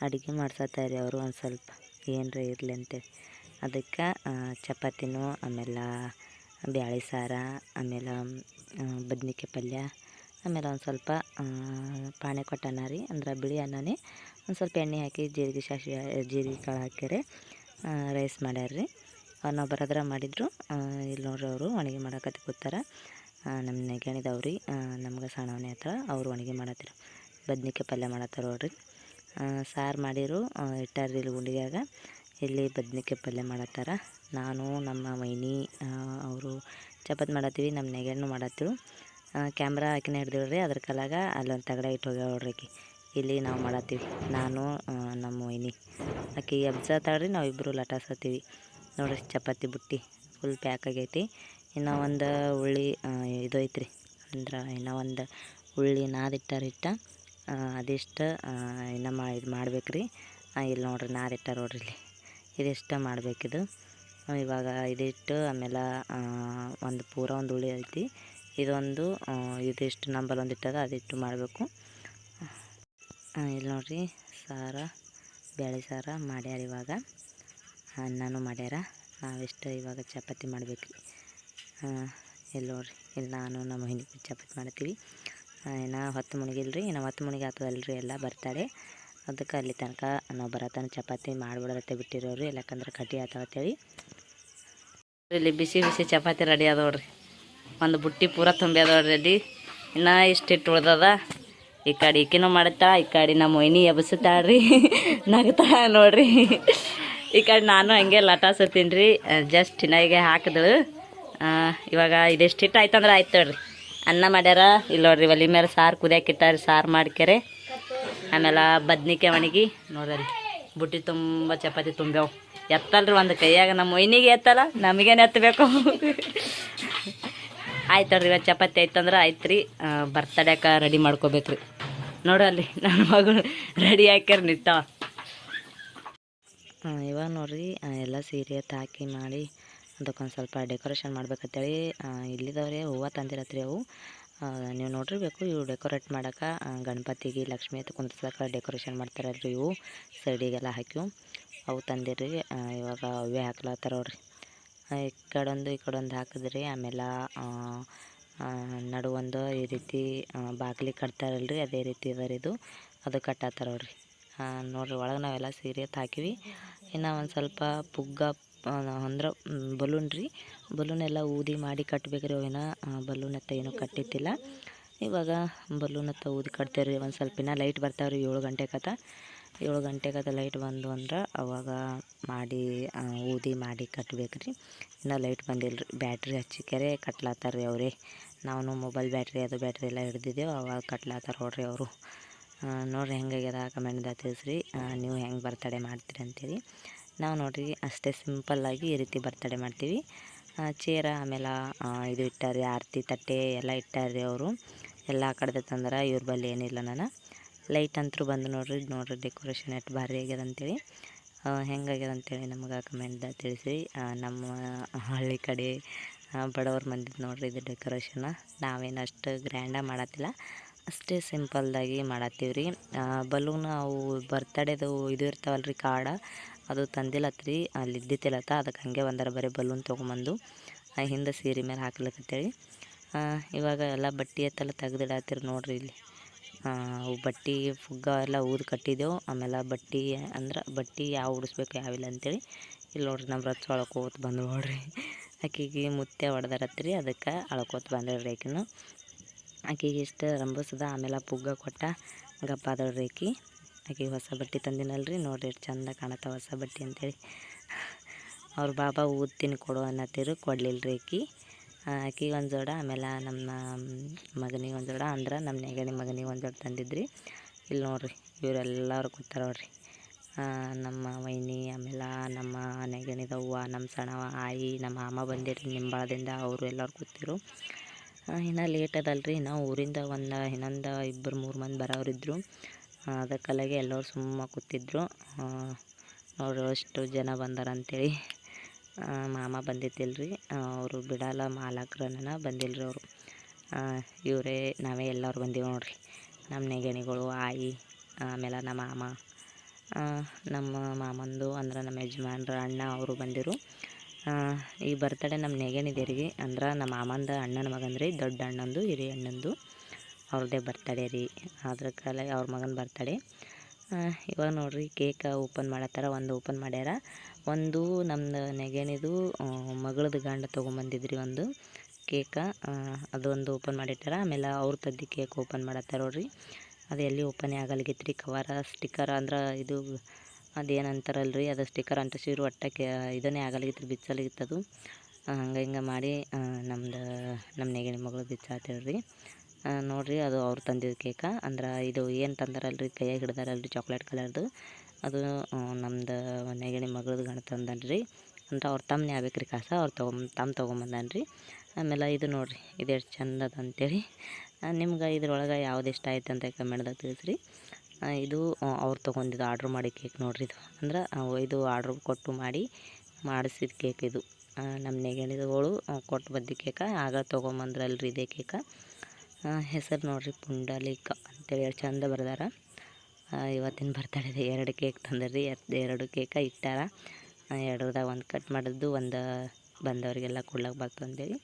S2: ಅಡುಗೆ ಮಾಡ್ಸತ್ತಾರೆ ಅವರು ಒಂದು ಸ್ವಲ್ಪ ಏನರ ಇರಲಿ ಅಂತೇಳಿ ಅದಕ್ಕೆ ಚಪಾತಿನೂ ಆಮೇಲೆ ಬ್ಯಾಳೆ ಸಾರ ಆಮೇಲೆ ಬದ್ನಿಕಾಯಿ ಪಲ್ಯ ಆಮೇಲೆ ಒಂದು ಸ್ವಲ್ಪ ಪಾಣೆ ಕೊಟ್ಟ ಅನ್ನ ರೀ ಅಂದ್ರೆ ಬಿಳಿ ಅನ್ನನೇ ಒಂದು ಸ್ವಲ್ಪ ಎಣ್ಣೆ ಹಾಕಿ ಜೀರಿಗೆ ಸಾಸಿವೆ ಜೀರಿಗೆ ಕಾಳು ಹಾಕ್ಯಾರೆ ರೈಸ್ ಮಾಡ್ಯಾರ್ರಿ ನಾವು ಬರೋದ್ರ ಮಾಡಿದ್ರು ಇಲ್ಲಿ ನೋಡ್ರಿ ಅವರು ಅಡುಗೆ ಮಾಡಕತ್ತಿ ಕೂತಾರ ನಮ್ಮ ನೆಗೆಣಿದವ್ರಿ ನಮ್ಗೆ ಸಣ್ಣವನೇ ಹತ್ರ ಅವ್ರು ಅಡುಗೆ ಮಾಡತ್ತೀರ ಬದ್ನಿಕಾಯಿ ಪಲ್ಯ ಮಾಡತ್ತಾರ ನೋಡ್ರಿ ಸಾರು ಮಾಡಿರು ಇಟ್ಟಾರ್ರಿ ಇಲ್ಲಿ ಗುಂಡಿಗ್ಯಾಗ ಇಲ್ಲಿ ಬದ್ನಿಕಾಯಿ ಪಲ್ಯ ಮಾಡತ್ತಾರ ನಾನು ನಮ್ಮ ವೈನಿ ಅವರು ಚಪಾತಿ ಮಾಡತ್ತೀವಿ ನಮ್ಮ ನೆಗೆಣ್ಣು ಮಾಡತ್ತಿರು ಕ್ಯಾಮ್ರಾ ಹಾಕಿನೇ ಹಿಡ್ದಿವ್ರಿ ಅದ್ರ ಕಲಾಗ ಅಲ್ಲೊಂದು ತಗಡ ಇಟ್ಟು ಹೋಗ್ಯಾವ ನೋಡ್ರಿ ಆಕಿ ಇಲ್ಲಿ ನಾವು ಮಾಡತ್ತೀವಿ ನಾನು ನಮ್ಮ ವೈನಿ ಆಕಿ ಎಬ್ಸತ್ತಾಳ್ರಿ ನಾವಿಬ್ಬರು ಲಟಾಸತ್ತೀವಿ ನೋಡ್ರಿ ಚಪಾತಿ ಬುಟ್ಟಿ ಫುಲ್ ಪ್ಯಾಕ್ ಆಗೈತಿ ಇನ್ನೂ ಒಂದು ಉಳ್ಳಿ ಇದು ಐತ್ರಿ ಅಂದ್ರೆ ಇನ್ನೂ ಒಂದು ಉಳ್ಳಿ ನಾದಿಟ್ಟಾರ ಅದಿಷ್ಟು ಇನ್ನೂ ಇದು ಮಾಡ್ಬೇಕ್ರಿ ಇಲ್ಲಿ ನೋಡ್ರಿ ನಾದಿಟ್ಟಾರ ನೋಡ್ರಿ ಇಲ್ಲಿ ಇದಿಷ್ಟು ಮಾಡಬೇಕಿದು ಇವಾಗ ಇದಿಟ್ಟು ಆಮೇಲೆ ಒಂದು ಪೂರ ಒಂದು ಉಳ್ಳಿ ಐತಿ ಇದೊಂದು ಇದಿಷ್ಟು ನಂಬಲ್ ಒಂದು ಇಟ್ಟದ ಅದಿಟ್ಟು ಮಾಡಬೇಕು ಇಲ್ಲಿ ನೋಡ್ರಿ ಸಾರ ಬೇಳೆ ಸಾರ ಮಾಡ್ಯಾರ ಇವಾಗ ಅನ್ನನೂ ಮಾಡ್ಯಾರ ನಾವಿಷ್ಟು ಇವಾಗ ಚಪಾತಿ ಮಾಡಬೇಕ್ರಿ ಇಲ್ಲಿ ನೋಡ್ರಿ ಇಲ್ಲಿ ನಾನು ನಮ್ಮ ಹಿಂದಿ ಚಪಾತಿ ಮಾಡ್ತೀವಿ ಇನ್ನು 10 ಮುಣಿಗಿಲ್ರಿ ಇನ್ನು 10 ಮುಣಿಗೆ ಆಗ್ತದಲ್ರಿ ಎಲ್ಲ ಬರ್ತಾಳೆ ಅದಕ್ಕೆ ಅಲ್ಲಿ ತನಕ ನಾವು ಬರತನ ಚಪಾತಿ ಮಾಡಿಬಿಡತ್ತೆ ಬಿಟ್ಟಿರೋರು ಯಾಕಂದ್ರೆ ಕಟಿ ಆತವತ್ತೇಳಿ ಇಲ್ಲಿ ಬಿಸಿ ಬಿಸಿ ಚಪಾತಿ ರೆಡಿ ಆದವ್ರಿ ಒಂದು ಬುಟ್ಟಿ ಪೂರ ತುಂಬಿ ಅದಾವ್ರಿ ರೆಡಿ ಇನ್ನೂ ಇಷ್ಟಿಟ್ಟು ಉಳ್ದದ ಈ ಕಡೆ ಈಕಿನೂ ಮಾಡುತ್ತಾ ಈ ಕಡೆ ನಮ್ಮ ಮೊಯ್ನಿ ಎಬ್ಸುತ್ತಾಳ್ರಿ ನಗ್ತಾ ನೋಡ್ರಿ ಈ ಕಡೆ ನಾನು ಹಂಗೆ ಲಟಾಸತ್ತೀನಿ ರೀ ಜಸ್ಟ್ ಇನ್ನಾಗೆ ಹಾಕಿದಳು ಇವಾಗ ಇದೆಷ್ಟು ಹಿಟ್ಟು ಆಯ್ತಂದ್ರೆ ಆಯ್ತು ನೋಡ್ರಿ ಅನ್ನ ಮಾಡ್ಯಾರ ಇಲ್ಲಿ ನೋಡ್ರಿ ಒಲೆ ಮೇಲೆ ಸಾರು ಕುದಿಯಾಕಿಟ್ಟಾರಿ ಸಾರು ಮಾಡ್ಕ್ಯಾರೆ ಆಮೇಲೆ ಬದ್ನಿಕಾಯಿ ಒಣಗಿ ನೋಡ್ರಿ ಬುಟ್ಟಿ ತುಂಬ ಚಪಾತಿ ತುಂಬ್ಯಾವ ಎತ್ತಲ್ರಿ ಒಂದು ಕೈಯಾಗ ನಮ್ಮ ಮೊಯ್ನಿಗೆ ಎತ್ತಲ್ಲ ನಮಗೇನು ಎತ್ತಬೇಕು ಆಯ್ತು ನೋಡ್ರಿ ಇವಾಗ ಚಪಾತಿ ಆಯ್ತಂದ್ರೆ ಆಯ್ತು ರೀ ಬರ್ತಡ್ಯಾಕ ರೆಡಿ ಮಾಡ್ಕೋಬೇಕ್ರಿ ನೋಡಲ್ಲಿ ನನ್ನ ಮಗಳು ರೆಡಿ ಹಾಕ್ಯಾರ ನಿಂತಾವ ಇವಾಗ ನೋಡ್ರಿ ಎಲ್ಲ ಸೀರೆ ಹಾಕಿ ಮಾಡಿ ಅದಕ್ಕೊಂದು ಸ್ವಲ್ಪ ಡೆಕೋರೇಷನ್ ಮಾಡ್ಬೇಕಂತೇಳಿ ಇಲ್ಲಿದವ್ರೆ ಹೂವು ತಂದಿರತ್ರಿ ಅವು ನೀವು ನೋಡಿರ್ಬೇಕು ಇವು ಡೆಕೋರೇಟ್ ಮಾಡೋಕೆ ಗಣಪತಿಗೆ ಲಕ್ಷ್ಮಿ ಅಂತ ಕುಂದ್ರಸಕ್ಕೆ ಡೆಕೋರೇಷನ್ ಮಾಡ್ತಾರಲ್ರಿ ಇವು ಸೈಡಿಗೆಲ್ಲ ಹಾಕಿ ಅವು ತಂದಿರಿ ಇವಾಗ ಅವೇ ಹಾಕ್ಲತ್ತಾರ ನೋಡ್ರಿ ಈ ಕಡೊಂದು ಹಾಕಿದ್ರಿ ಆಮೇಲೆ ನಡುವೊಂದು ಈ ರೀತಿ ಬಾಗಿಲಿ ಕಟ್ತಾರಲ್ರಿ ಅದೇ ರೀತಿ ಇದು ಅದು ಕಟ್ಟಾತಾರ ನೋಡ್ರಿ ನೋಡ್ರಿ ಒಳಗೆ ನಾವೆಲ್ಲ ಸೀರೆ ಹಾಕಿವಿ ಇನ್ನು ಒಂದು ಸ್ವಲ್ಪ ಪುಗ್ಗ ಅಂದ್ರೆ ಬಲೂನ್ ರೀ ಬಲೂನ್ ಎಲ್ಲ ಊದಿ ಮಾಡಿ ಕಟ್ಟಬೇಕ್ರಿ ಅವಿನ ಬಲೂನ್ ಹತ್ತ ಏನೂ ಕಟ್ಟಿತ್ತಿಲ್ಲ ಇವಾಗ ಬಲೂನ್ ಹತ್ತ ಊದಿ ಕಟ್ತೇವೆ ರೀ ಒಂದು ಸ್ವಲ್ಪ ಇನ್ನ ಲೈಟ್ ಬರ್ತಾವ್ರಿ 7 ಗಂಟೆಗತ್ತ 7 ಗಂಟೆಗೆ ಅದು ಲೈಟ್ ಬಂದು ಅಂದ್ರೆ ಅವಾಗ ಮಾಡಿ ಊದಿ ಮಾಡಿ ಕಟ್ಬೇಕ್ರಿ. ಇನ್ನೂ ಲೈಟ್ ಬಂದಿಲ್ಲ ರೀ. ಬ್ಯಾಟ್ರಿ ಹಚ್ಚಿಕೆರೆ ಕಟ್ಲಾತ್ತಾರ ರೀ ಅವರೇ. ನಾವು ಮೊಬೈಲ್ ಬ್ಯಾಟ್ರಿ ಅದು ಬ್ಯಾಟ್ರಿ ಎಲ್ಲ ಹಿಡ್ದಿದ್ದೇವೆ, ಅವಾಗ ಕಟ್ಲಾತ್ತಾರ ನೋಡ್ರಿ ಅವರು. ನೋಡಿರಿ ಹೆಂಗಾಗ್ಯದ ಕಮೆಂಟ್ದಾಗ ತಿಳಿಸ್ರಿ. ನೀವು ಹೆಂಗೆ ಬರ್ತಡೇ ಮಾಡ್ತೀರಿ ಅಂತೇಳಿ. ನಾವು ನೋಡಿರಿ ಅಷ್ಟೇ ಸಿಂಪಲ್ಲಾಗಿ ಈ ರೀತಿ ಬರ್ತಡೇ ಮಾಡ್ತೀವಿ. ಚೇರ ಆಮೇಲೆ ಇದು ಇಟ್ಟಾರಿ, ಆರತಿ ತಟ್ಟೆ ಎಲ್ಲ ಇಟ್ಟಾರಿ ಅವರು. ಎಲ್ಲ ಕಡೆದ ತಂದ್ರೆ ಇವ್ರ ಬಳಿ ಏನಿಲ್ಲ. ನಾನು ಲೈಟ್ ಅಂತೂ ಬಂದು ನೋಡ್ರಿ ಡೆಕೋರೇಷನ್ ಎಷ್ಟು ಭಾರಿ ಆಗ್ಯದ ಅಂತೇಳಿ. ಹೆಂಗಾಗ್ಯದ ಅಂತೇಳಿ ನಮ್ಗೆ ಕಮೆಂಟ್ದಾಗ ತಿಳಿಸ್ರಿ. ನಮ್ಮ ಹಳ್ಳಿ ಕಡೆ ಬಡವ್ರ ಮಂದಿದ್ದು ನೋಡ್ರಿ ಇದು ಡೆಕೋರೇಷನ್. ನಾವೇನು ಅಷ್ಟು ಗ್ರ್ಯಾಂಡಾಗಿ ಮಾಡತ್ತಿಲ್ಲ, ಅಷ್ಟೇ ಸಿಂಪಲ್ದಾಗಿ ಮಾಡತ್ತೀವಿ ರೀ. ಬಲೂನ್ ಅವು ಬರ್ತಡೇದು ಇದು ಇರ್ತಾವಲ್ಲ ರೀ ಕಾರ್ಡ, ಅದು ತಂದಿಲ್ಲತ್ರಿ, ಅಲ್ಲಿ ಇದ್ದಿತ್ತಿಲ್ಲತ್ತ. ಅದಕ್ಕೆ ಹಾಗೆ ಬಂದಾರ ಬರೀ ಬಲೂನ್ ತೊಗೊಂಬಂದು ಹಿಂದೆ ಸೀರೆ ಮೇಲೆ ಹಾಕ್ಲಿಕ್ಕತ್ತೇಳಿ. ಇವಾಗ ಎಲ್ಲ ಬಟ್ಟೆ ಎತ್ತೆಲ್ಲ ತೆಗ್ದಿಡತ್ತೀರಿ ನೋಡ್ರಿ ಇಲ್ಲಿ. ಅವು ಬಟ್ಟೆ ಫುಗ್ಗ ಎಲ್ಲ ಊದು ಕಟ್ಟಿದ್ದೆವು. ಆಮೇಲೆ ಬಟ್ಟೆ ಯಾವ ಉಡಿಸ್ಬೇಕು ಯಾವಿಲ್ಲ ಅಂತೇಳಿ ಇಲ್ಲಿ ನೋಡ್ರಿ ನಮ್ಮ ರಚ್ಚ ಅಳ್ಕೋತ ಬಂದು ನೋಡ್ರಿ. ಆಕೆಗೆ ಮುತ್ತೆ ಹೊಡೆದಾರತ್ರಿ, ಅದಕ್ಕೆ ಅಳ್ಕೋತ ಬಂದ್ರಿ ಆಕಿನು. ಆಕೆಗೆ ಇಷ್ಟು ರಂಬಸದ ಆಮೇಲೆ ಪುಗ್ಗ ಕೊಟ್ಟ ಗಪ್ಪ ಆದಳ್ರಿ ಆಕೆ. ಆಕೆಗೆ ಹೊಸ ಬಟ್ಟೆ ತಂದಿನಲ್ರಿ, ನೋಡ್ರಿ ಎಷ್ಟು ಚಂದ ಕಾಣತ್ತ ಹೊಸ ಬಟ್ಟೆ ಅಂತೇಳಿ. ಅವ್ರ ಬಾಬಾ ಊದ್ತೀನಿ ಕೊಡು ಅನ್ನತ್ತಿರು, ಕೊಡಲಿಲ್ಲ ರೀ ಆಕೆ. ಆಕೆಗೆ ಒಂದು ಜೋಡ, ಆಮೇಲೆ ನಮ್ಮ ಮಗನಿಗೆ ಒಂದು ಜೋಡ, ಅಂದ್ರೆ ನಮ್ಮ ನೆಗಣಿ ಮಗನಿಗೆ ಒಂದು ಜೋಡ ತಂದಿದ್ರಿ. ಇಲ್ಲಿ ನೋಡ್ರಿ ಇವರೆಲ್ಲರೂ ಕೂತಾರ ನೋಡ್ರಿ. ನಮ್ಮ ವೈನಿ, ಆಮೇಲೆ ನಮ್ಮ ನೆಗಣಿದವ್ವ, ನಮ್ಮ ಸಣ್ಣವ ಆಯಿ, ನಮ್ಮ ಮಾಮ ಬಂದಿರಿ ನಿಂಬಾಳದಿಂದ, ಅವರು ಎಲ್ಲರೂ ಕೂತಿರು. ಇನ್ನೂ ಲೇಟ್ ಅದಲ್ರಿ, ನಾವು ಊರಿಂದ ಇನ್ನೊಂದು 2-3 ಮಂದಿ ಬರೋರಿದ್ರು. ಅದಕ್ಕಲ್ಲಾಗೆ ಎಲ್ಲರೂ ಸುಮ್ಮ ಕೂತಿದ್ರು. ನೋಡ್ರಿ ಅಷ್ಟು ಜನ ಬಂದಾರ ಅಂತೇಳಿ. ಮಾಮ ಬಂದಿದ್ದಿಲ್ರಿ, ಅವರು ಬಿಡಲ್ಲ ಮಾಲಕ್ರನ್ನ ಬಂದಿಲ್ಲರಿ ಅವರು. ಇವರೇ ನಾವೇ ಎಲ್ಲರೂ ಬಂದೀವಿ ನೋಡ್ರಿ. ನಮ್ಮ ನೆಗಣಿಗಳು, ಆಯಿ, ಆಮೇಲೆ ನಮ್ಮ ಮಾಮ, ನಮ್ಮ ಮಾಮಂದು ಅಂದ್ರೆ ನಮ್ಮ ಯಜಮಾನ್ರ ಅಣ್ಣ ಅವರು ಬಂದಿರು. ಈ ಬರ್ತಡೇ ನಮ್ಮ ನೆಗಣಿದೇರಿಗೆ, ಅಂದ್ರೆ ನಮ್ಮ ಮಾಮಂದ ಅಣ್ಣನ ಮಗಂದ್ರಿ, ದೊಡ್ಡ ಅಣ್ಣಂದು ಹಿರಿಯ ಅಣ್ಣಂದು ಅವ್ರದ್ದೇ ಬರ್ತಡೇ ರೀ. ಅದ್ರ ಕಾಲ ಅವ್ರ ಮಗನ ಬರ್ತಡೇ. ಇವಾಗ ನೋಡ್ರಿ ಕೇಕ್ ಓಪನ್ ಮಾಡತ್ತಾರ. ಒಂದು ಓಪನ್ ಮಾಡ್ಯಾರ, ಒಂದು ನಮ್ಮದು ನೆಗಣಿದು ಮಗಳದು ಗಂಡ ತೊಗೊಂಬಂದಿದ್ರಿ ಒಂದು ಕೇಕ, ಅದೊಂದು ಓಪನ್ ಮಾಡಿಟ್ಟಾರ. ಆಮೇಲೆ ಅವ್ರ ತದ್ದಿ ಕೇಕ್ ಓಪನ್ ಮಾಡತ್ತಾರ ನೋಡ್ರಿ. ಅದು ಎಲ್ಲಿ ಓಪನೇ ಆಗಲ್ಗಿತ್ರಿ. ಕವರ ಸ್ಟಿಕ್ಕರ್ ಅಂದ್ರೆ ಇದು ಅದೇನಂತಾರಲ್ರಿ, ಅದು ಸ್ಟಿಕ್ಕರ್ ಅಂಟಿಸಿರು ಒಟ್ಟಕ್ಕೆ ಇದನ್ನೇ ಆಗಲ್ಗಿತ್ರಿ, ಬಿಚ್ಚಲ್ಗಿತ್ತದು. ಹಿಂಗೆ ಮಾಡಿ ನಮ್ಮ ನೆಗಣಿ ಮಗಳು ಬಿಚ್ಚಾತಿಳ್ರಿ. ನೋಡಿರಿ ಅದು ಅವ್ರು ತಂದಿದ್ದು ಕೇಕ. ಅಂದ್ರೆ ಇದು ಏನು ತಂದಾರಲ್ರಿ ಕೈಯಾಗ ಹಿಡ್ದಾರಲ್ರಿ ಚಾಕ್ಲೇಟ್ ಕಲರ್ದು, ಅದು ನಮ್ದು ನೆಗಣಿ ಮಗಳದು ಗಂಡ ತಂದನ್ರಿ. ಅಂದ್ರೆ ಅವ್ರ ತಮ್ಮನೇ ಆಗ್ಬೇಕ್ರಿ ಕಾಸ, ಅವ್ರು ತೊಗೊಂಬಂದನ್ರಿ. ಆಮೇಲೆ ಇದು ನೋಡಿರಿ ಇದು ಎಷ್ಟು ಚಂದ ಅದ ಅಂತೇಳಿ. ನಿಮ್ಗೆ ಇದ್ರೊಳಗೆ ಯಾವ್ದು ಇಷ್ಟ ಆಯ್ತು ಅಂತ ಕಮೆಂಟ್ದಾಗ ತಿಳಿಸ್ರಿ. ಇದು ಅವ್ರು ತೊಗೊಂಡಿದ್ದು ಆರ್ಡ್ರ್ ಮಾಡಿ ಕೇಕ್ ನೋಡ್ರಿ. ಇದು ಅಂದ್ರೆ ಇದು ಆರ್ಡ್ರ್ ಕೊಟ್ಟು ಮಾಡಿಸಿದ ಕೇಕ್ ಇದು. ನಮ್ಮ ನೆಗಣಿದಗಳು ಕೊಟ್ಟು ಬದ್ದಿ ಕೇಕ ಆಗ ತೊಗೊಂಬಂದ್ರಲ್ರಿ ಇದೇ ಕೇಕ. ಹೆಸರು ನೋಡ್ರಿ ಪುಂಡಲೀಕ ಅಂತೇಳಿ ಎಷ್ಟು ಚಂದ ಬರ್ದಾರ. ಇವತ್ತಿನ ಬರ್ತಡೇದು 2 ಕೇಕ್ ತಂದರಿ, 2 ಕೇಕ ಇಟ್ಟಾರ. 2ದಾಗ ಒಂದು ಕಟ್ ಮಾಡಿದ್ದು, ಒಂದು ಬಂದವರಿಗೆಲ್ಲ ಕೊಡ್ಲಕ್ಕೆ ಬರ್ತಂದೇಳಿ.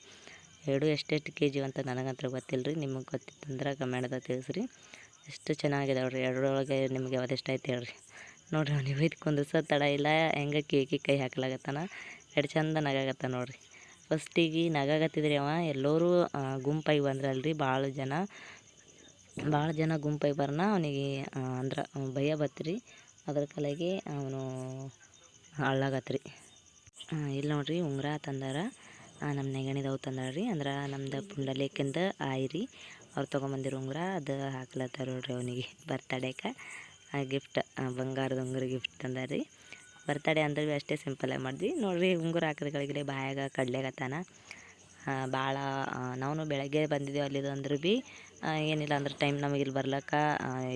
S2: 2 ಎಷ್ಟೆಷ್ಟು kg ಅಂತ ನನಗಂತೂ ಗೊತ್ತಿಲ್ಲ ರೀ. ನಿಮಗೆ ಗೊತ್ತಿತ್ತಂದ್ರೆ ಕಮೆಂಟ್ದಾಗ ತಿಳಿಸ್ರಿ. ಎಷ್ಟು ಚೆನ್ನಾಗಿದೆ ನೋಡ್ರಿ. 2ರೊಳಗೆ ನಿಮ್ಗೆ ಯಾವ್ದು ಇಷ್ಟ ಆಯ್ತು ಹೇಳ್ರಿ. ನೋಡ್ರಿ ನೀವು ಇದಕ್ಕೊಂದು ತಡ ಇಲ್ಲ, ಹೆಂಗೆ ಕೇಕಿಗೆ ಕೈ ಹಾಕ್ಲಾಗತ್ತಾನ, ಎಷ್ಟು ಚಂದ ನಗಾಗತ್ತ ನೋಡ್ರಿ. ಫಸ್ಟಿಗೆ ನಗಾಗತ್ತಿದ್ರಿ ಅವ. ಎಲ್ಲರೂ ಗುಂಪಾಗಿ ಬಂದ್ರಲ್ರಿ, ಭಾಳ ಜನ ಗುಂಪಾಗಿ ಬರ್ನ ಅವನಿಗೆ ಅಂದ್ರೆ ಭಯ ಬತ್ರಿ. ಅದ್ರ ಕಲೆಗೆ ಅವನು ಅಳ್ಳಾಗತ್ರಿ. ಇಲ್ಲಿ ನೋಡ್ರಿ ಉಂಗುರ ತಂದಾರ, ನಮ್ಮ ನೆಗಣಿದವು ತಂದಾಳ್ರಿ. ಅಂದ್ರೆ ನಮ್ದು ಪುಂಡಲೇಕಿಂದ ಆಯ್ರಿ, ಅವ್ರು ತೊಗೊಂಬಂದಿರೋ ಉಂಗುರ ಅದು ಹಾಕ್ಲತ್ತಾರ ನೋಡ್ರಿ ಅವನಿಗೆ ಬರ್ತಡೇಗೆ. ಗಿಫ್ಟ್ ಬಂಗಾರದ ಉಂಗುರ ಗಿಫ್ಟ್ ತಂದಾರ್ರಿ. ಬರ್ತಡೇ ಅಂದ್ರೆ ಅಷ್ಟೇ ಸಿಂಪಲಾಗಿ ಮಾಡಿದ್ವಿ ನೋಡ್ರಿ. ಉಂಗುರ ಹಾಕಿದ ಕೆಳಗಡೆ ಬಾಯಾಗ ಕಡ್ಲೆಗತ್ತಾನ ಭಾಳ. ನಾವು ಬೆಳಗ್ಗೆ ಬಂದಿದ್ದೇವೆ ಅಲ್ಲಿದು ಅಂದ್ರೆ ಭೀ ಏನಿಲ್ಲ ಅಂದ್ರೆ ಟೈಮ್ ನಮಗೆ ಇಲ್ಲಿ ಬರ್ಲಕ್ಕ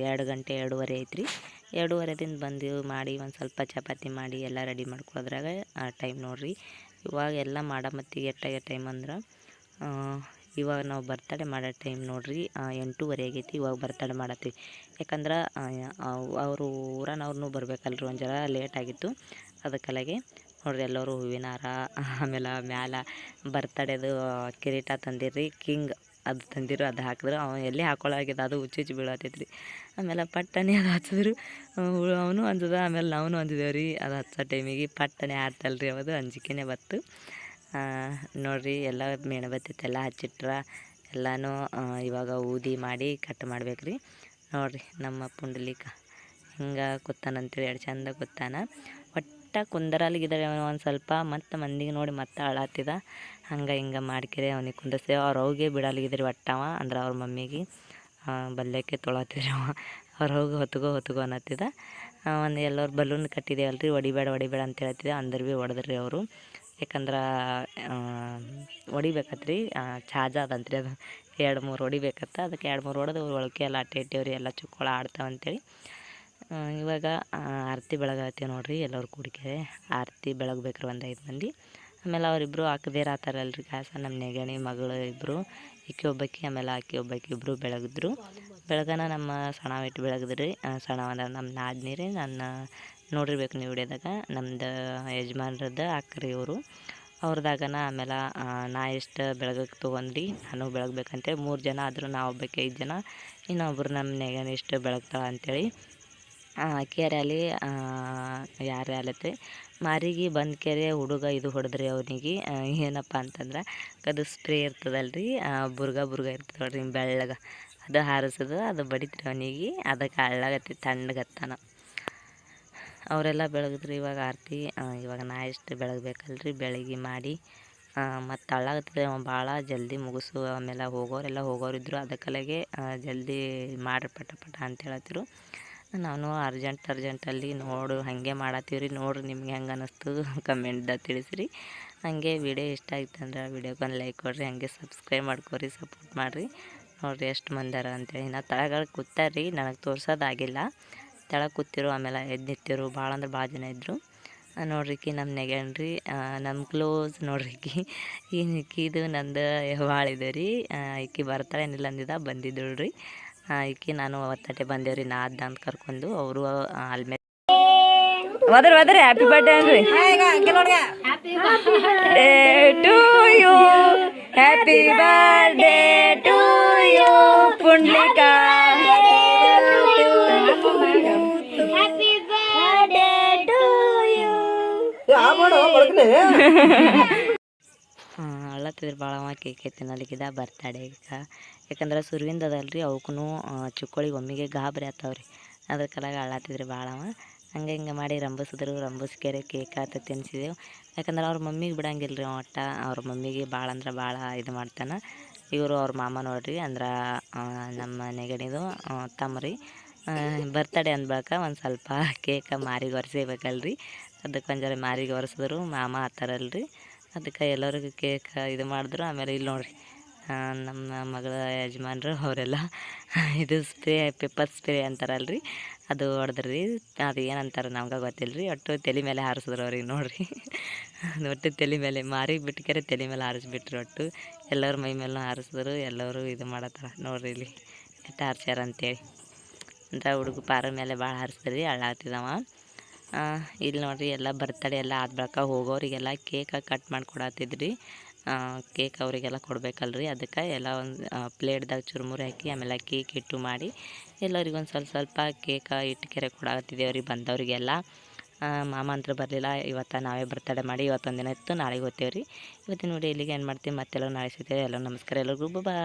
S2: 2 ಗಂಟೆ 2:30 ಐತ್ರಿ. 2:30ದಿಂದ ಬಂದು ಮಾಡಿ ಒಂದು ಸ್ವಲ್ಪ ಚಪಾತಿ ಮಾಡಿ ಎಲ್ಲ ರೆಡಿ ಮಾಡ್ಕೊಳ್ಳೋದ್ರಾಗ ಟೈಮ್ ನೋಡ್ರಿ. ಇವಾಗ ಎಲ್ಲ ಮಾಡೋ ಮತ್ತಿಗೆ ಎಟ್ಟಾಗ ಟೈಮ್ ಅಂದ್ರೆ ಇವಾಗ ನಾವು ಬರ್ತಡೇ ಮಾಡೋ ಟೈಮ್ ನೋಡ್ರಿ 8:30 ಆಗೈತಿ. ಇವಾಗ ಬರ್ತಡೇ ಮಾಡತ್ತೀವಿ, ಯಾಕಂದ್ರೆ ಅವರು ಊರನವ್ರನ್ನೂ ಬರ್ಬೇಕಲ್ರಿ, ಒಂದು ಜರ ಲೇಟ್ ಆಗಿತ್ತು. ಅದಕ್ಕಲಾಗೆ ನೋಡ್ರಿ ಎಲ್ಲರೂ ಹೂವಿನ ಹಾರ, ಆಮೇಲೆ ಮ್ಯಾಲೆ ಬರ್ತಡೇದು ಕಿರೀಟ ತಂದಿರ್ರಿ, ಕಿಂಗ್ ಅದು ತಂದಿರು. ಅದು ಹಾಕಿದ್ರು ಅವನು ಎಲ್ಲಿ ಹಾಕೊಳ್ಳಾಗಿದೆ, ಅದು ಹುಚ್ಚು ಬೀಳತ್ತೈತ್ರಿ. ಆಮೇಲೆ ಪಟ್ಟನೆ ಅದು ಹಚ್ಚಿದ್ರು, ಅವನು ಅಂಜದ, ಆಮೇಲೆ ನಾವು ಅಂಜಿದೇವು ರೀ. ಅದು ಹಚ್ಚೋ ಟೈಮಿಗೆ ಪಟ್ಟನೆ ಆಡ್ತಲ್ರಿ, ಅದು ಅಂಜಿಕೆನೇ ಬತ್ತು ನೋಡ್ರಿ. ಎಲ್ಲ ಮೇಣಬತ್ತಿತ್ತೆಲ್ಲ ಹಚ್ಚಿಟ್ರ ಎಲ್ಲನೂ ಇವಾಗ ಊದಿ ಮಾಡಿ ಕಟ್ ಮಾಡ್ಬೇಕ್ರಿ. ನೋಡ್ರಿ ನಮ್ಮ ಪುಂಡಲೀಕ ಹಿಂಗೆ ಕೂತಾನಂತೇಳಿ ಎರಡು ಚಂದ ಕೂತಾನ. ಒಟ್ಟ ಕುಂದರಲ್ಲಿಗಿದ್ದಾರೆ ಒಂದು ಸ್ವಲ್ಪ, ಮತ್ತು ಮಂದಿಗೆ ನೋಡಿ ಮತ್ತೆ ಅಳತ್ತಿದ. ಹಂಗೆ ಹಿಂಗೆ ಮಾಡ್ಕಿರಿ ಅವ್ನಿಗೆ ಕುಂದಿಸ್ತೇವೆ. ಅವ್ರು ಅವ್ಗೆ ಬಿಡಲ್ಲಿಗಿದ್ರಿ ಒಟ್ಟವ ಅಂದ್ರೆ ಅವ್ರ ಮಮ್ಮಿಗೆ ಬಲ್ಯಕ್ಕೆ ತೊಳತ್ತಿದ್ರಿ ಅವ್ರು ಹೋಗಿ ಹೊತ್ಕೋ ಅನ್ನತ್ತಿದ. ಒಂದು ಎಲ್ಲರೂ ಬಲೂನ್ ಕಟ್ಟಿದೇವಲ್ರಿ, ಹೊಡಿಬೇಡ ಅಂತ ಹೇಳ್ತಿದ್ದೆ, ಅಂದ್ರೆ ಭೀ ಹೊಡೆದ್ರಿ ಅವರು. ಯಾಕಂದ್ರೆ ಹೊಡಿಬೇಕತ್ರಿ, ಚಾರ್ಜ್ ಅದಂತ್ರಿ ಅದು 2-3 ಹೊಡಿಬೇಕತ್ತ. ಅದಕ್ಕೆ 2-3 ಹೊಡೆದು ಒಳಗೆ ಎಲ್ಲ ಇಟ್ಟೇವ್ರಿ, ಎಲ್ಲ ಚುಕ್ಕೊಳ ಆಡ್ತಾವಂತೇಳಿ. ಇವಾಗ ಆರತಿ ಬೆಳಗಾಗ್ತೀವಿ ನೋಡ್ರಿ, ಎಲ್ಲರೂ ಕೂಡಿಕೆ ಆರತಿ ಬೆಳಗ್ಬೇಕ್ರಿ ಒಂದು 5 ಮಂದಿ. ಆಮೇಲೆ ಅವರಿಬ್ಬರು ಹಾಕದೇರ ಆತಾರಲ್ರಿ ಕಾಸ, ನಮ್ಮ ನೆಗಣಿ ಮಗಳು ಇಬ್ಬರು, ಈಕಿ ಒಬ್ಬಾಕಿ ಆಮೇಲೆ ಆಕಿ ಒಬ್ಬಾಕಿ ಇಬ್ಬರು ಬೆಳಗಿದ್ರು. ಬೆಳಗನ ನಮ್ಮ ಸಣ್ಣವಿಟ್ಟು ಬೆಳಗಿದ್ರಿ. ಸಣ್ಣವಂದ್ರೆ ನಮ್ಮ ನಾದ್ನೀರಿ, ನನ್ನ ನೋಡಿರ್ಬೇಕು ನೀವು ವಿಡಿಯೋದಾಗ, ನಮ್ದು ಯಜಮಾನ್ರದ್ದು ಅಕ್ಕರಿ ಇವರು. ಅವ್ರದಾಗನ ಆಮೇಲೆ ನಾ ಎಷ್ಟು ಬೆಳಗಕ್ಕೆ ತೊಗೊಂಡ್ರಿ, ನಾನು ಬೆಳಗ್ಬೇಕಂತೇಳಿ 3 ಜನ ಆದರೂ, ನಾವು ಒಬ್ಬಕ್ಕೆ 5 ಜನ, ಇನ್ನೊಬ್ರು ನಮ್ಮ ನೆಗಣಿ ಇಷ್ಟು ಬೆಳಗ್ತಾಳೆ ಅಂಥೇಳಿ ಕೇರೆ ಅಲ್ಲಿ ಯಾರೇ ಆಲತ್ತೆ ಮಾರಿಗೆ ಬಂದು ಕೆರೆ ಹುಡುಗ ಇದು ಹೊಡೆದ್ರಿ ಅವನಿಗೆ. ಏನಪ್ಪ ಅಂತಂದ್ರೆ ಅದು ಸ್ಪ್ರೇ ಇರ್ತದಲ್ರಿ, ಬುರ್ಗ ಇರ್ತದೆ ನೋಡ್ರಿ ಬೆಳ್ಳಗೆ, ಅದು ಹಾರಿಸೋದು, ಅದು ಬಡಿತ್ರಿ ಅವನಿಗೆ. ಅದಕ್ಕೆ ಹಳ್ಳಾಗತ್ತಿ ತಣ್ಣಗತ್ತಾನ. ಅವರೆಲ್ಲ ಬೆಳಗಿದ್ರಿ. ಇವಾಗ ಆರತಿ ಇವಾಗ ನಾ ಎಷ್ಟು ಬೆಳಗ್ಬೇಕಲ್ರಿ, ಬೆಳಗ್ಗೆ ಮಾಡಿ ಮತ್ತು ಹಳ್ಳಾಗತ್ತದೆ ಭಾಳ ಜಲ್ದಿ ಮುಗಿಸು. ಆಮೇಲೆ ಹೋಗೋರಿದ್ರು, ಅದಕ್ಕಲೆಗೆ ಜಲ್ದಿ ಮಾಡ್ರಿ ಪಟ ಅಂತ ಹೇಳತ್ತಿರು. ನಾನು ಅರ್ಜೆಂಟಲ್ಲಿ ಹಾಗೆ ಮಾಡತ್ತೀವ್ರಿ. ನೋಡಿರಿ ನಿಮ್ಗೆ ಹೆಂಗೆ ಅನ್ನಿಸ್ತು ಕಮೆಂಟ್ದಾಗ ತಿಳಿಸ್ರಿ. ಹಾಗೆ ವಿಡಿಯೋ ಇಷ್ಟ ಆಯ್ತು ಅಂದ್ರೆ ವಿಡಿಯೋಗೆ ಒಂದು ಲೈಕ್ ಕೊಡಿರಿ, ಹಾಗೆ ಸಬ್ಸ್ಕ್ರೈಬ್ ಮಾಡ್ಕೊರಿ, ಸಪೋರ್ಟ್ ಮಾಡಿರಿ. ನೋಡಿರಿ ಎಷ್ಟು ಮಂದಿರ ಅಂತೇಳಿ. ನಾ ತಳಗಡೆ ಕೂತಾರ್ರಿ, ನನಗೆ ತೋರ್ಸೋದಾಗಿಲ್ಲ. ತೆಳಗೆ ಕೂತಿರು, ಆಮೇಲೆ ಎದ್ದು ನಿಂತಿರು, ಭಾಳ ಅಂದ್ರೆ ಭಾಳ ಜನ ಇದ್ದರು. ನೋಡ್ರಿಕಿ ನಮ್ಮ ನೆಗಣ್ರಿ, ನಮ್ಮ ಕ್ಲೋಸ್ ನೋಡ್ರಿಕಿ. ಈಕಿದು ನಂದು ಭಾಳ ಇದೆ ರೀ. ಈಕಿ ಬರ್ತಾಳೆ ಏನಿಲ್ಲ ಅಂದಿದ್ದ, ಬಂದಿದ್ದಳು ರೀ. ಈಕಿ ನಾನು ಅವತ್ತಟ್ಟೆ ಬಂದೇವ್ರಿ, ನಾದ್ದ ಅಂತ ಕರ್ಕೊಂಡು. ಅವರು ಅಲ್ಮೇಲೆ ಹೋದ್ರಿ ಹ್ಯಾಪಿ ಬರ್ಡೇ ಅನ್ರಿ. To you happy birthday to you ಪುಂಡ್ಲಿಕಾ. ಅಳ್ಳತ್ತಿದ್ರು ಭಾಳವ ಕೇಕ್ ತಿನ್ನಲಿಕ್ಕಿದ ಬರ್ತಡೇಗ. ಯಾಕಂದ್ರೆ ಸುರುವಿಂದ ಅದಲ್ರಿ, ಅವಕ್ಕೂ ಚುಕ್ಕೋಳಿಗೆ ಒಮ್ಮಿಗೆ ಗಾಬರಿ ಆತಾವ್ರಿ, ಅದ್ರ ಕಲಾಗ ಅಳ್ಳತ್ತಿದ್ರಿ ಭಾಳವ. ಹಂಗೆ ಹಿಂಗೆ ಮಾಡಿ ರಂಬಸ್ಕೆರೆ ಕೇಕ್ ಆತ ತಿನ್ನಿಸಿದೆವು. ಯಾಕಂದ್ರೆ ಅವ್ರ ಮಮ್ಮಿಗೆ ಬಿಡಂಗಿಲ್ಲ ರೀ ಒಟ್ಟು, ಅವ್ರ ಮಮ್ಮಿಗೆ ಭಾಳ ಅಂದ್ರೆ ಭಾಳ ಇದು ಮಾಡ್ತಾನೆ. ಇವರು ಅವ್ರ ಮಾಮ ನೋಡ್ರಿ, ಅಂದ್ರೆ ನಮ್ಮ ನೆಗಣಿದು ತಮ್ಮರಿ. ಬರ್ತಡೇ ಅಂದ್ಬಳಕ ಒಂದು ಸ್ವಲ್ಪ ಕೇಕ ಮಾರಿಗೆ ಒರೆಸೇಬೇಕಲ್ರಿ, ಅದಕ್ಕೆ ಒಂದು ಜರ ಮಾರಿಗೆ ಒರೆಸಿದ್ರು. ಮಾಮ ಆತಾರಲ್ರಿ, ಅದಕ್ಕೆ ಎಲ್ಲರಿಗೂ ಕೇಕ್ ಇದು ಮಾಡಿದ್ರು. ಆಮೇಲೆ ಇಲ್ಲಿ ನೋಡಿರಿ ನಮ್ಮ ಮಗಳ ಯಜಮಾನ್ರು ಅವರೆಲ್ಲ ಇದು ಪೆಪ್ಪರ್ ಸ್ಪ್ರೇ ಅಂತಾರಲ್ರಿ, ಅದು ಹೊಡೆದ್ರಿ. ಅದು ಏನಂತಾರೆ ನಮ್ಗೆ ಗೊತ್ತಿಲ್ಲ ರೀ. ಒಟ್ಟು ತಲೆ ಮೇಲೆ ಹಾರಿಸಿದ್ರು ಅವ್ರಿಗೆ ನೋಡಿರಿ. ಒಟ್ಟು ತಲೆ ಮೇಲೆ ಮಾರಿಗೆ ಬಿಟ್ಕರೆ ತಲೆ ಮೇಲೆ ಹಾರಿಸ್ಬಿಟ್ರಿ. ಒಟ್ಟು ಎಲ್ಲರ ಮೈ ಮೇಲೂ ಹಾರಿಸಿದ್ರು. ಎಲ್ಲರೂ ಇದು ಮಾಡತ್ತಾರ ನೋಡಿರಿ ಇಲ್ಲಿ ಎಷ್ಟು ಹಾರ್ಸ್ಯಾರ ಅಂತೇಳಿ. ಅಂದ್ರೆ ಹುಡುಗ ಪಾರ ಮೇಲೆ ಭಾಳ ಹಾರಿಸಿದ್ರಿ, ಅಳ್ಳಾಗ್ತಿದ್ದವ. ಇಲ್ಲಿ ನೋಡಿರಿ ಎಲ್ಲ ಬರ್ತಡೇ ಎಲ್ಲ ಆದ ಬಳಿಕ ಹೋಗೋರಿಗೆಲ್ಲ ಕೇಕ ಕಟ್ ಮಾಡಿ ಕೊಡತ್ತಿದ್ರಿ. ಕೇಕ್ ಅವರಿಗೆಲ್ಲ ಕೊಡಬೇಕಲ್ರಿ, ಅದಕ್ಕೆ ಎಲ್ಲ ಒಂದು ಪ್ಲೇಟ್ದಾಗ ಚುರುಮುರಿ ಹಾಕಿ ಆಮೇಲೆ ಕೇಕ್ ಇಟ್ಟು ಮಾಡಿ ಎಲ್ಲರಿಗೊಂದು ಸ್ವಲ್ಪ ಕೇಕ ಇಟ್ಟು ಕೆರೆ ಕೊಡತ್ತಿದ್ದೇವ್ರಿ ಬಂದವರಿಗೆಲ್ಲ. ಮಾಮ ಅಂತೂ ಬರಲಿಲ್ಲ ಇವತ್ತು, ನಾವೇ ಬರ್ತಡೇ ಮಾಡಿ ಇವತ್ತೊಂದು ದಿನ ಇತ್ತು, ನಾಳೆಗೆ ಹೋಗ್ತೇವೆ ರೀ. ಇವತ್ತಿನ ವಿಡಿಯೋ ಇಲ್ಲಿಗೆ ಏನು ಮಾಡ್ತೀವಿ, ಮತ್ತೆಲ್ಲ ನಾಳೆ ಸಿಗ್ತೇವೆ. ಎಲ್ಲ ನಮಸ್ಕಾರ, ಎಲ್ಲರಿಗೂ ಬಾಯ್.